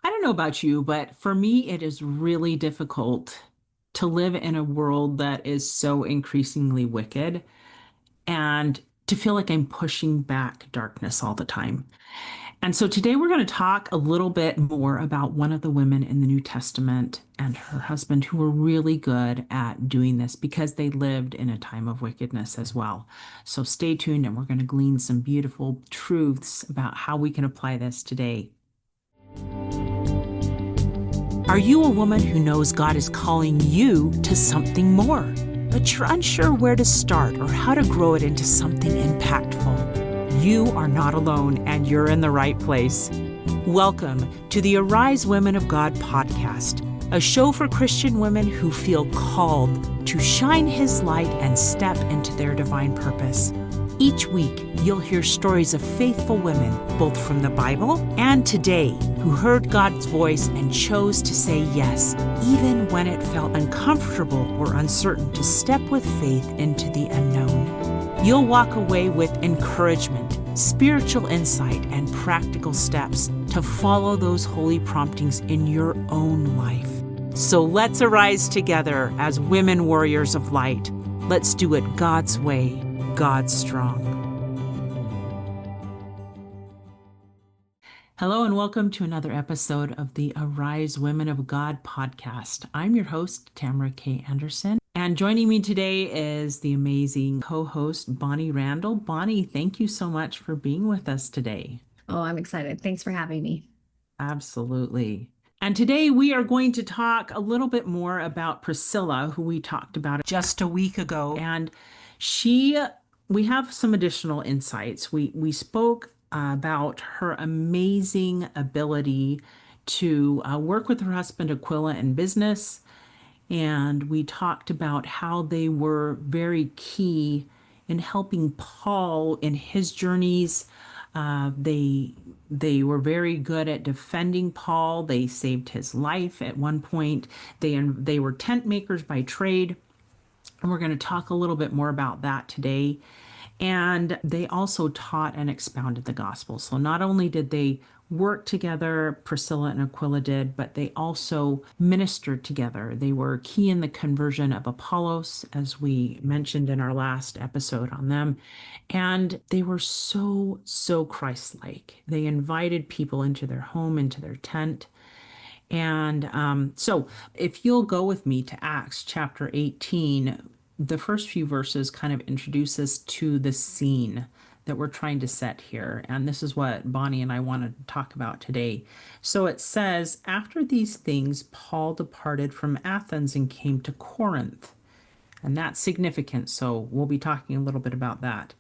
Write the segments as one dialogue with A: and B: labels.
A: I don't know about you, but for me, it is really difficult to live in a world that is so increasingly wicked and to feel like I'm pushing back darkness all the time. And so today we're going to talk a little bit more about one of the women in the New Testament and her husband who were really good at doing this because they lived in a time of wickedness as well. So stay tuned and we're going to glean some beautiful truths about how we can apply this today. Are you a woman who knows God is calling you to something more, but you're unsure where to start or how to grow it into something impactful? You are not alone, and you're in the right place. Welcome to the Arise Women of God podcast, a show for Christian women who feel called to shine His light and step into their divine purpose. Each week, you'll hear stories of faithful women, both from the Bible and today, who heard God's voice and chose to say yes, even when it felt uncomfortable or uncertain to step with faith into the unknown. You'll walk away with encouragement, spiritual insight, and practical steps to follow those holy promptings in your own life. So let's arise together as women warriors of light. Let's do it God's way. God strong. Hello and welcome to another episode of the Arise Women of God podcast. I'm your host, Tamara K. Anderson, and joining me today is the amazing co-host, Bonnie Randall. Bonnie, thank you so much for being with us today.
B: Oh, I'm excited. Thanks for having me.
A: Absolutely. And today we are going to talk a little bit more about Priscilla, who we talked about just a week ago. And we have some additional insights. We spoke about her amazing ability to work with her husband Aquila in business. And we talked about how they were very key in helping Paul in his journeys. They were very good at defending Paul. They saved his life at one point. They were tent makers by trade, and we're going to talk a little bit more about that today. And they also taught and expounded the gospel. So not only did they work together, Priscilla and Aquila did, but they also ministered together. They were key in the conversion of Apollos, as we mentioned in our last episode on them. And they were so Christ-like. They invited people into their home, into their tent. And so if you'll go with me to Acts chapter 18, the first few verses kind of introduce us to the scene that we're trying to set here. And this is what Bonnie and I want to talk about today. So it says, after these things, Paul departed from Athens and came to Corinth. And that's significant. So we'll be talking a little bit about that.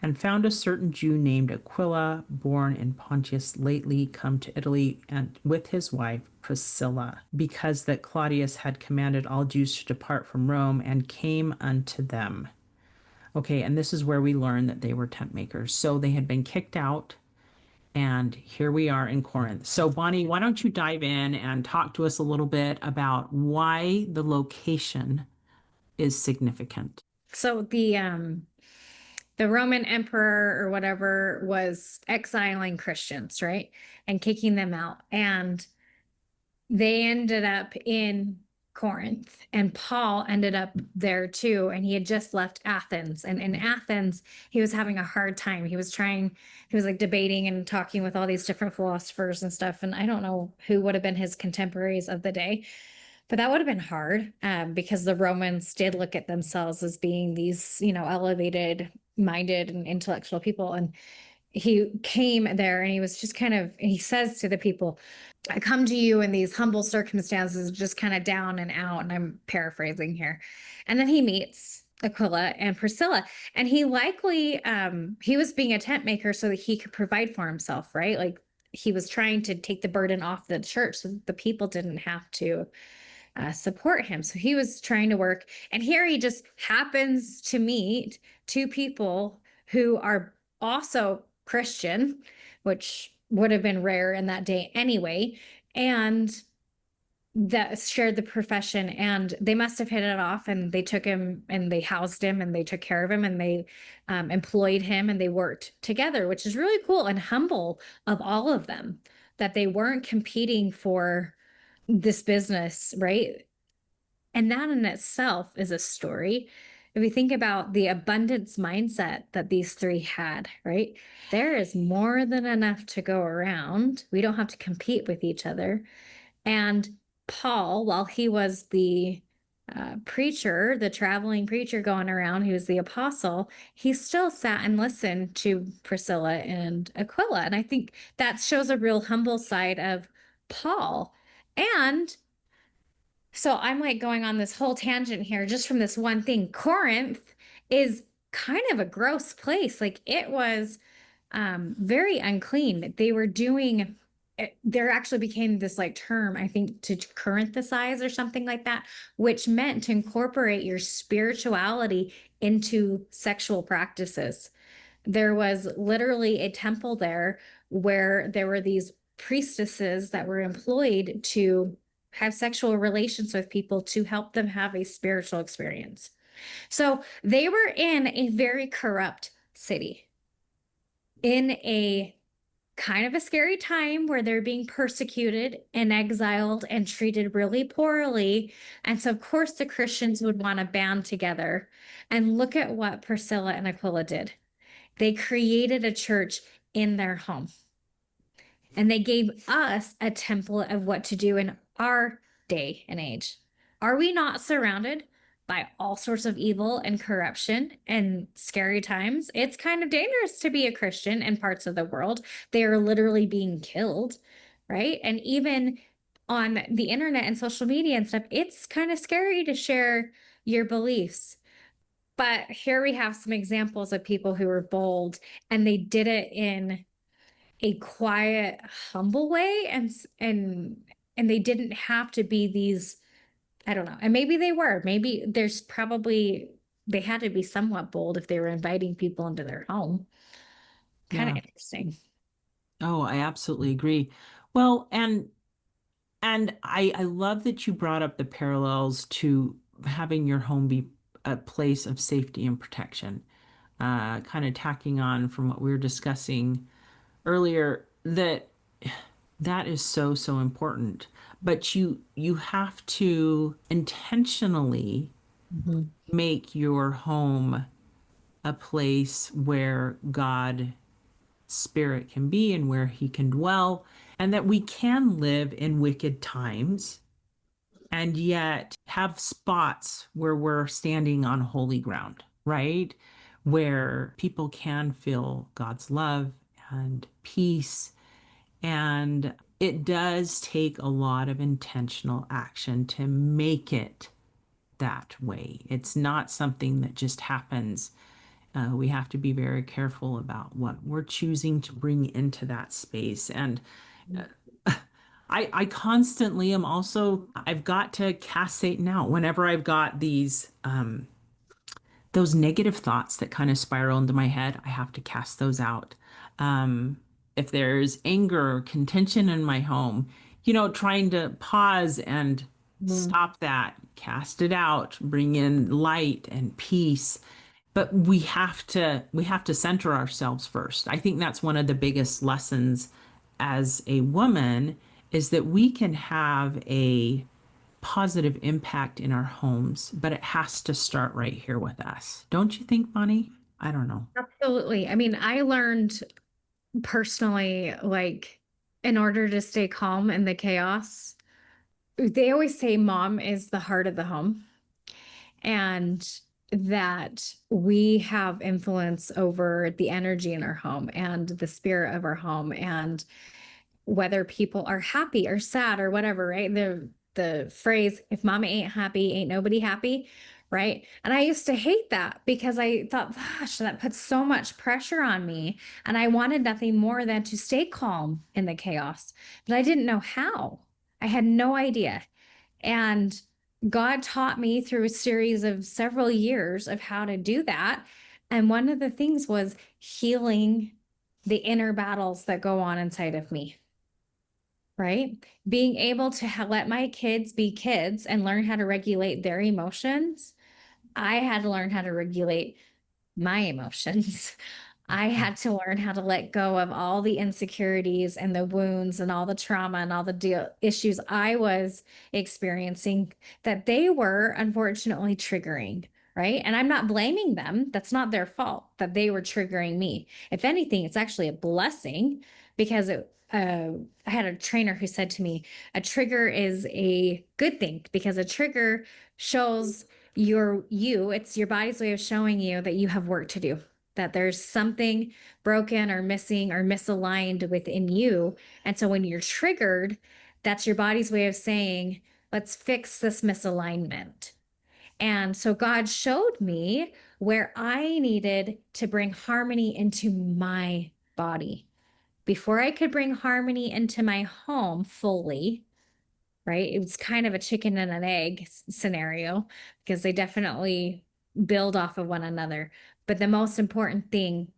A: And found a certain Jew named Aquila, born in Pontus, lately come to Italy, and with his wife Priscilla, because that Claudius had commanded all Jews to depart from Rome, and came unto them. Okay, and this is where we learn that they were tent makers. So they had been kicked out, and here we are in Corinth. So Bonnie, why don't you dive in and talk to us a little bit about why the location is significant?
B: So the Roman emperor or whatever was exiling Christians, right? And kicking them out. And they ended up in Corinth, and Paul ended up there too. And he had just left Athens. And in Athens, he was having a hard time. He was like debating and talking with all these different philosophers and stuff. And I don't know who would have been his contemporaries of the day, but that would have been hard, because the Romans did look at themselves as being these, elevated minded and intellectual people. And he came there and he was just he says to the people, I come to you in these humble circumstances, just kind of down and out. And I'm paraphrasing here. And then he meets Aquila and Priscilla. And he likely, he was being a tent maker so that he could provide for himself, right? Like he was trying to take the burden off the church so that the people didn't have to support him. So he was trying to work. And here he just happens to meet two people who are also Christian, which would have been rare in that day anyway. And that shared the profession, and they must have hit it off, and they took him and they housed him and they took care of him, and they employed him, and they worked together, which is really cool and humble of all of them. that they weren't competing for this business, right? And that in itself is a story. If we think about the abundance mindset that these three had, right? There is more than enough to go around. We don't have to compete with each other. And Paul, while he was the preacher, the traveling preacher going around, he was the apostle, he still sat and listened to Priscilla and Aquila. And I think that shows a real humble side of Paul. And so I'm like going on this whole tangent here just from this one thing. Corinth is kind of a gross place. Like it was very unclean. They were doing there actually became this like term, I think, to Corinthianize or something like that, which meant to incorporate your spirituality into sexual practices. There was literally a temple there where there were these priestesses that were employed to have sexual relations with people to help them have a spiritual experience. So they were in a very corrupt city, in a kind of a scary time where they're being persecuted and exiled and treated really poorly. And so, of course, the Christians would want to band together. And look at what Priscilla and Aquila did. They created a church in their home. And they gave us a template of what to do in our day and age. Are we not surrounded by all sorts of evil and corruption and scary times? It's kind of dangerous to be a Christian in parts of the world. They are literally being killed, right? And even on the internet and social media and stuff, it's kind of scary to share your beliefs. But here we have some examples of people who were bold and they did it in a quiet, humble way, and they didn't have to be these, I don't know. And maybe they were. Maybe there's probably they had to be somewhat bold if they were inviting people into their home. Kind of
A: Yeah.
B: interesting.
A: Oh, I absolutely agree. Well, and I love that you brought up the parallels to having your home be a place of safety and protection. Kind of tacking on from what we were discussing earlier, that is so, so important. But you have to intentionally
B: Mhm.
A: make your home a place where God spirit can be and where he can dwell, and that we can live in wicked times and yet have spots where we're standing on holy ground, right? Where people can feel God's love and peace. And it does take a lot of intentional action to make it that way. It's not something that just happens. We have to be very careful about what we're choosing to bring into that space. And I constantly am also, I've got to cast Satan out whenever I've got those negative thoughts that kind of spiral into my head. I have to cast those out. Um, if there's anger or contention in my home, trying to pause and
B: Mhm.
A: stop that, cast it out, bring in light and peace. But we have to center ourselves first. I think that's one of the biggest lessons as a woman is that we can have a positive impact in our homes, but it has to start right here with us. Don't you think, Bonnie? I don't know.
B: Absolutely. I mean, I learned personally, like, in order to stay calm in the chaos, they always say mom is the heart of the home, and that we have influence over the energy in our home and the spirit of our home and whether people are happy or sad or whatever, right? The phrase, if mama ain't happy, ain't nobody happy, right? And I used to hate that because I thought, gosh, that puts so much pressure on me. And I wanted nothing more than to stay calm in the chaos, but I didn't know how. I had no idea. And God taught me through a series of several years of how to do that. And one of the things was healing the inner battles that go on inside of me, right? Being able to let my kids be kids and learn how to regulate their emotions. I had to learn how to regulate my emotions. I had to learn how to let go of all the insecurities and the wounds and all the trauma and all the issues I was experiencing that they were unfortunately triggering, right? And I'm not blaming them. That's not their fault that they were triggering me. If anything, it's actually a blessing because I had a trainer who said to me, a trigger is a good thing because a trigger shows it's your body's way of showing you that you have work to do, that there's something broken or missing or misaligned within you. And so when you're triggered, that's your body's way of saying, let's fix this misalignment. And so God showed me where I needed to bring harmony into my body. Before I could bring harmony into my home fully, right? It was kind of a chicken and an egg scenario because they definitely build off of one another. But the most important thing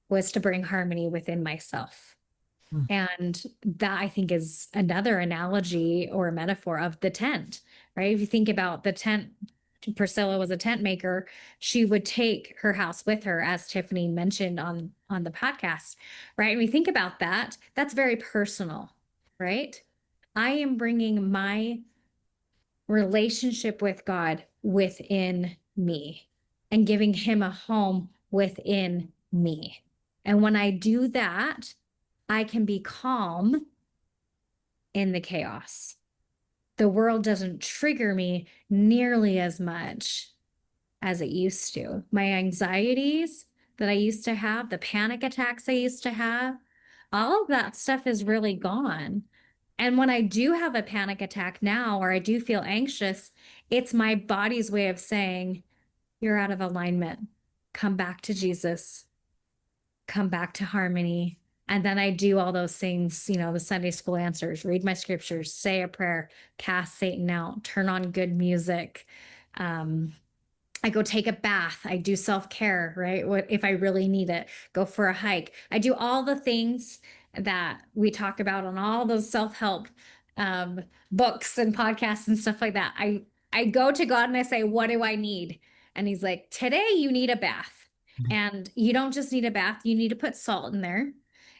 B: was to bring harmony within myself.
A: Mm.
B: And that I think is another analogy or a metaphor of the tent, right? If you think about the tent, Priscilla was a tent maker. She would take her house with her, as Tiffany mentioned on the podcast, right? And we think about that, that's very personal, right? I am bringing my relationship with God within me and giving him a home within me. And when I do that, I can be calm in the chaos. The world doesn't trigger me nearly as much as it used to. My anxieties that I used to have, the panic attacks I used to have, all of that stuff is really gone. And when I do have a panic attack now, or I do feel anxious, it's my body's way of saying, you're out of alignment. Come back to Jesus, come back to harmony. And then I do all those things, the Sunday school answers, read my scriptures, say a prayer, cast Satan out, turn on good music. I go take a bath. I do self-care, right? What if I really need it? Go for a hike. I do all the things that we talk about on all those self-help um, books and podcasts and stuff like that. I go to God and I say, what do I need? And he's like, today you need a bath. And you don't just need a bath, you need to put salt in there.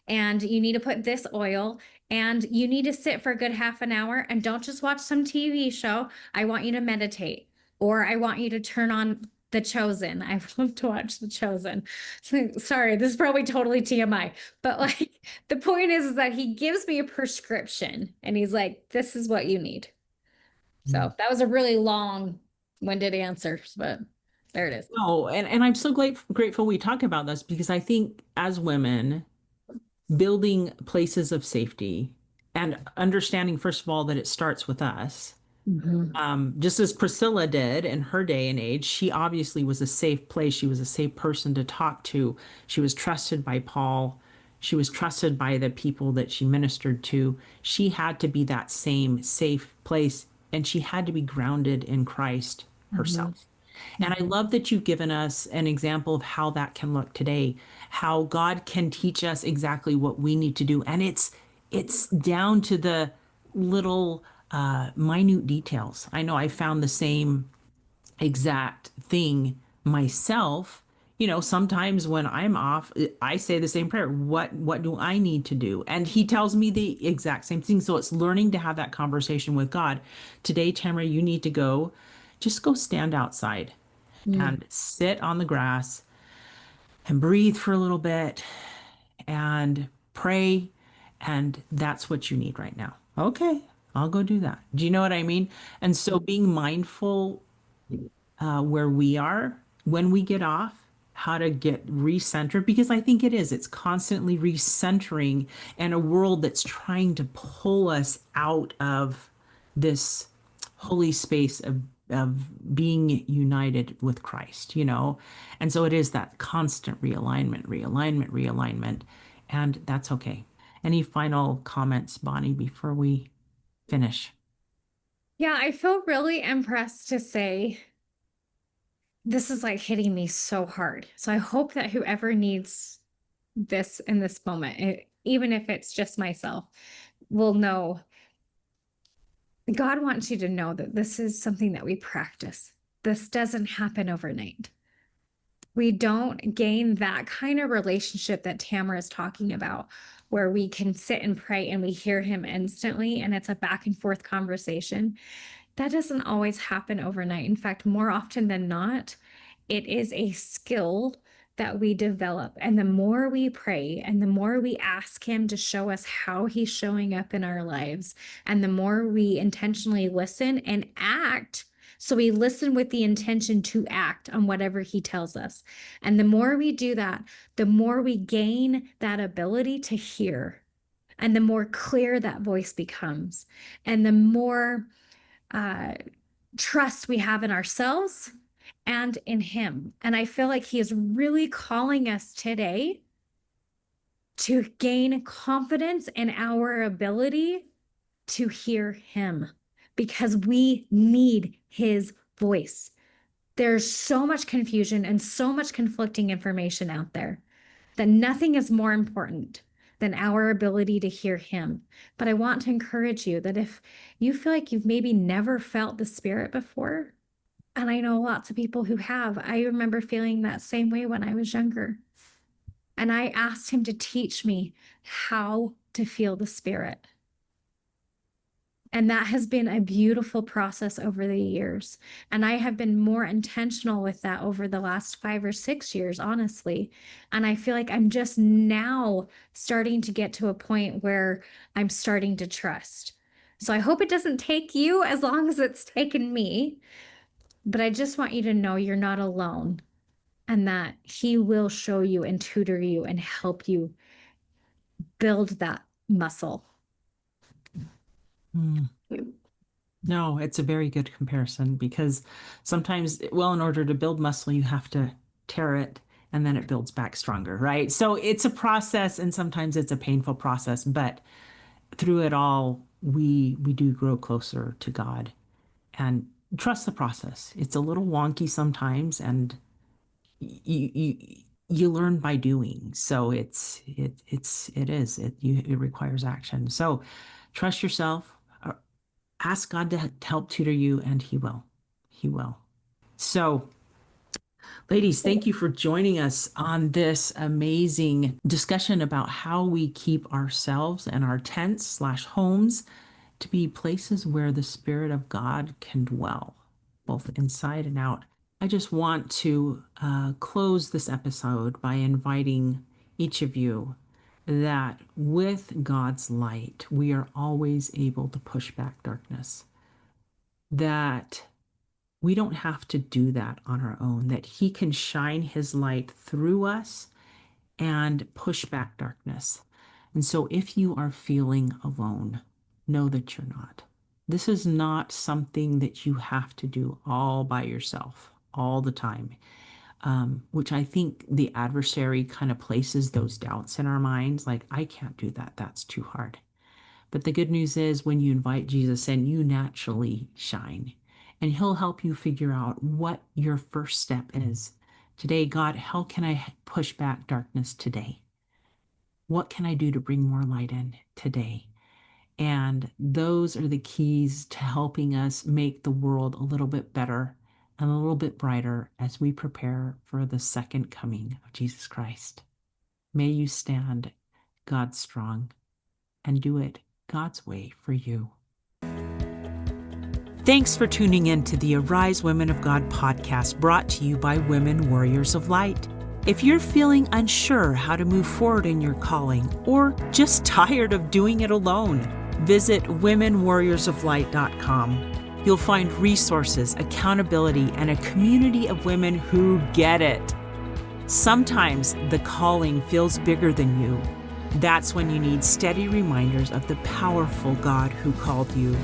B: And you need to put this oil, and you need to sit for a good half an hour and don't just watch some TV show. I want you to meditate, or I want you to turn on The Chosen. I love to watch The Chosen. So, sorry, this is probably totally TMI, but like the point is that he gives me a prescription and he's like, this is what you need. So that was a really long-winded answer, but there it is.
A: No, and I'm so grateful we talk about this because I think as women, building places of safety and understanding, first of all, that it starts with us.
B: Mhm.
A: Just as Priscilla did in her day and age, she obviously was a safe place. She was a safe person to talk to. She was trusted by Paul. She was trusted by the people that she ministered to. She had to be that same safe place, and she had to be grounded in Christ
B: Mhm.
A: herself. And I love that you've given us an example of how that can look today, how God can teach us exactly what we need to do. And it's down to the little minute details. I know I found the same exact thing myself. Sometimes when I'm off, I say the same prayer. What do I need to do? And he tells me the exact same thing. So it's learning to have that conversation with God. Today, Tamara, you need to just go stand outside
B: Mm.
A: and sit on the grass and breathe for a little bit and pray. And that's what you need right now. Okay, I'll go do that. Do you know what I mean? And so being mindful where we are when we get off, how to get recentered, because I think it's constantly recentering in a world that's trying to pull us out of this holy space of being united with Christ. And so it is that constant realignment, and that's okay. Any final comments, Bonnie, before we finish?
B: Yeah, I feel really impressed to say this is like hitting me so hard. So I hope that whoever needs this in this moment, even if it's just myself, will know God wants you to know that this is something that we practice. This doesn't happen overnight. We don't gain that kind of relationship that Tamara is talking about, where we can sit and pray and we hear him instantly and it's a back and forth conversation. That doesn't always happen overnight. In fact, more often than not, it is a skill that we develop. And the more we pray and the more we ask him to show us how he's showing up in our lives, and the more we intentionally listen and act. So we listen with the intention to act on whatever he tells us. And the more we do that, the more we gain that ability to hear, and the more clear that voice becomes, and the more trust we have in ourselves and in him. And I feel like he is really calling us today to gain confidence in our ability to hear him, because we need his voice. There's so much confusion and so much conflicting information out there that nothing is more important than our ability to hear him. But I want to encourage you that if you feel like you've maybe never felt the Spirit before, and I know lots of people who have, I remember feeling that same way when I was younger. And I asked him to teach me how to feel the Spirit. And that has been a beautiful process over the years. And I have been more intentional with that over the last 5 or 6 years, honestly. And I feel like I'm just now starting to get to a point where I'm starting to trust. So I hope it doesn't take you as long as it's taken me. But I just want you to know you're not alone, and that he will show you and tutor you and help you build that muscle.
A: No, it's a very good comparison, because sometimes, well, in order to build muscle, you have to tear it and then it builds back stronger, right? So it's a process, and sometimes it's a painful process, but through it all, we do grow closer to God, and trust the process. It's a little wonky sometimes, and you learn by doing. So it requires action. So trust yourself. Ask God to help tutor you, and he will. He will. So, ladies, thank you for joining us on this amazing discussion about how we keep ourselves and our tents/homes to be places where the Spirit of God can dwell, both inside and out. I just want to close this episode by inviting each of you that with God's light, we are always able to push back darkness. That we don't have to do that on our own, that he can shine his light through us and push back darkness. And so if you are feeling alone, know that you're not. This is not something that you have to do all by yourself all the time, which I think the adversary kind of places those doubts in our minds, like, I can't do that. That's too hard. But the good news is, when you invite Jesus in, you naturally shine, and he'll help you figure out what your first step is. Today, God, how can I push back darkness today? What can I do to bring more light in today? And those are the keys to helping us make the world a little bit better and a little bit brighter as we prepare for the second coming of Jesus Christ. May you stand God strong and do it God's way for you. Thanks for tuning in to the Arise Women of God podcast, brought to you by Women Warriors of Light. If you're feeling unsure how to move forward in your calling, or just tired of doing it alone, visit womenwarriorsoflight.com. You'll find resources, accountability, and a community of women who get it. Sometimes the calling feels bigger than you. That's when you need steady reminders of the powerful God who called you.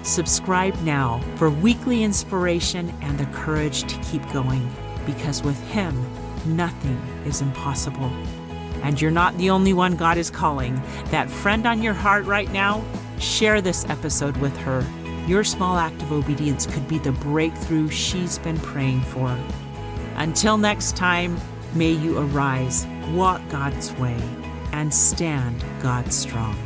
A: Subscribe now for weekly inspiration and the courage to keep going, because with him, nothing is impossible. And you're not the only one God is calling. That friend on your heart right now, share this episode with her. Your small act of obedience could be the breakthrough she's been praying for. Until next time, may you arise, walk God's way, and stand God strong.